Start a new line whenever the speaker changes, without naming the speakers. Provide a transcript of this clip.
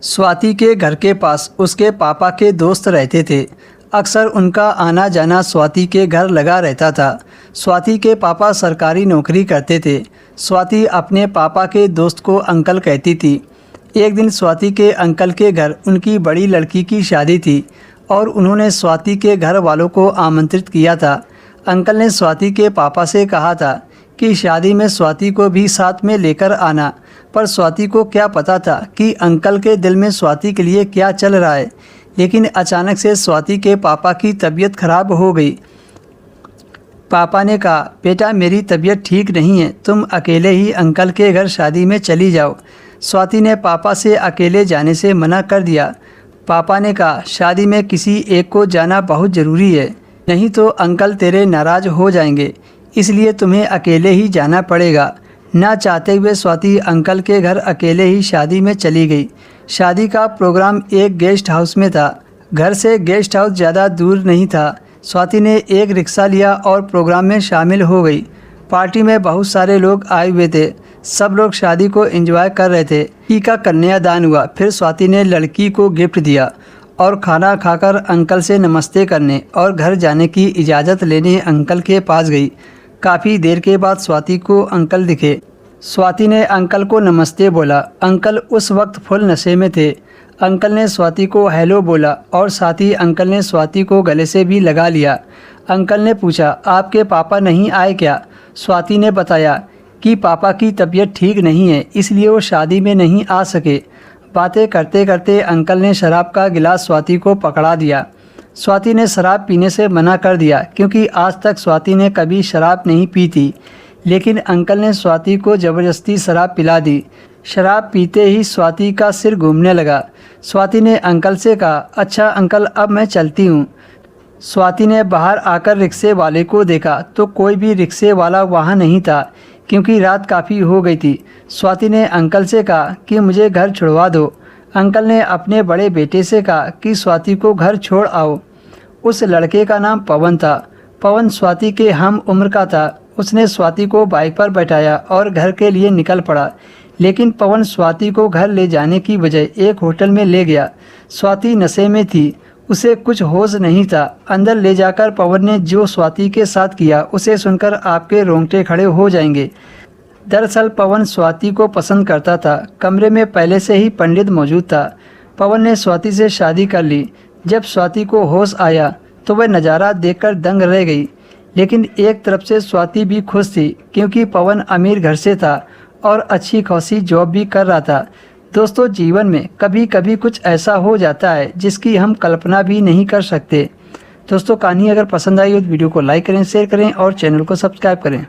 स्वाति के घर के पास उसके पापा के दोस्त रहते थे। अक्सर उनका आना जाना स्वाति के घर लगा रहता था। स्वाति के पापा सरकारी नौकरी करते थे। स्वाति अपने पापा के दोस्त को अंकल कहती थी। एक दिन स्वाति के अंकल के घर उनकी बड़ी लड़की की शादी थी और उन्होंने स्वाति के घर वालों को आमंत्रित किया था। अंकल ने स्वाति के पापा से कहा था कि शादी में स्वाति को भी साथ में लेकर आना, पर स्वाति को क्या पता था कि अंकल के दिल में स्वाति के लिए क्या चल रहा है। लेकिन अचानक से स्वाति के पापा की तबीयत खराब हो गई। पापा ने कहा, बेटा मेरी तबीयत ठीक नहीं है, तुम अकेले ही अंकल के घर शादी में चली जाओ। स्वाति ने पापा से अकेले जाने से मना कर दिया। पापा ने कहा, शादी में किसी एक को जाना बहुत ज़रूरी है, नहीं तो अंकल तेरे नाराज़ हो जाएंगे, इसलिए तुम्हें अकेले ही जाना पड़ेगा। ना चाहते हुए स्वाति अंकल के घर अकेले ही शादी में चली गई। शादी का प्रोग्राम एक गेस्ट हाउस में था। घर से गेस्ट हाउस ज़्यादा दूर नहीं था। स्वाति ने एक रिक्शा लिया और प्रोग्राम में शामिल हो गई। पार्टी में बहुत सारे लोग आए हुए थे। सब लोग शादी को एंजॉय कर रहे थे। लड़की का कन्यादान हुआ। फिर स्वाति ने लड़की को गिफ्ट दिया और खाना खाकर अंकल से नमस्ते करने और घर जाने की इजाज़त लेने अंकल के पास गई। काफ़ी देर के बाद स्वाति को अंकल दिखे। स्वाति ने अंकल को नमस्ते बोला। अंकल उस वक्त फुल नशे में थे। अंकल ने स्वाति को हेलो बोला और साथ ही अंकल ने स्वाति को गले से भी लगा लिया। अंकल ने पूछा, आपके पापा नहीं आए क्या? स्वाति ने बताया कि पापा की तबीयत ठीक नहीं है, इसलिए वो शादी में नहीं आ सके। बातें करते करते अंकल ने शराब का गिलास स्वाति को पकड़ा दिया। स्वाति ने शराब पीने से मना कर दिया क्योंकि आज तक स्वाति ने कभी शराब नहीं पी थी, लेकिन अंकल ने स्वाति को ज़बरदस्ती शराब पिला दी। शराब पीते ही स्वाति का सिर घूमने लगा। स्वाति ने अंकल से कहा, अच्छा अंकल अब मैं चलती हूँ। स्वाति ने बाहर आकर रिक्शे वाले को देखा तो कोई भी रिक्शे वाला वहाँ नहीं था क्योंकि रात काफ़ी हो गई थी। स्वाति ने अंकल से कहा कि मुझे घर छुड़वा दो। अंकल ने अपने बड़े बेटे से कहा कि स्वाति को घर छोड़ आओ। उस लड़के का नाम पवन था। पवन स्वाति के हम उम्र का था। उसने स्वाति को बाइक पर बैठाया और घर के लिए निकल पड़ा, लेकिन पवन स्वाति को घर ले जाने की बजाय एक होटल में ले गया। स्वाति नशे में थी, उसे कुछ होश नहीं था। अंदर ले जाकर पवन ने जो स्वाति के साथ किया उसे सुनकर आपके रोंगटे खड़े हो जाएंगे। दरअसल पवन स्वाति को पसंद करता था। कमरे में पहले से ही पंडित मौजूद था। पवन ने स्वाति से शादी कर ली। जब स्वाति को होश आया तो वह नज़ारा देखकर दंग रह गई, लेकिन एक तरफ से स्वाति भी खुश थी क्योंकि पवन अमीर घर से था और अच्छी खासी जॉब भी कर रहा था। दोस्तों, जीवन में कभी कभी कुछ ऐसा हो जाता है जिसकी हम कल्पना भी नहीं कर सकते। दोस्तों, कहानी अगर पसंद आई हो तो वीडियो को लाइक करें, शेयर करें और चैनल को सब्सक्राइब करें।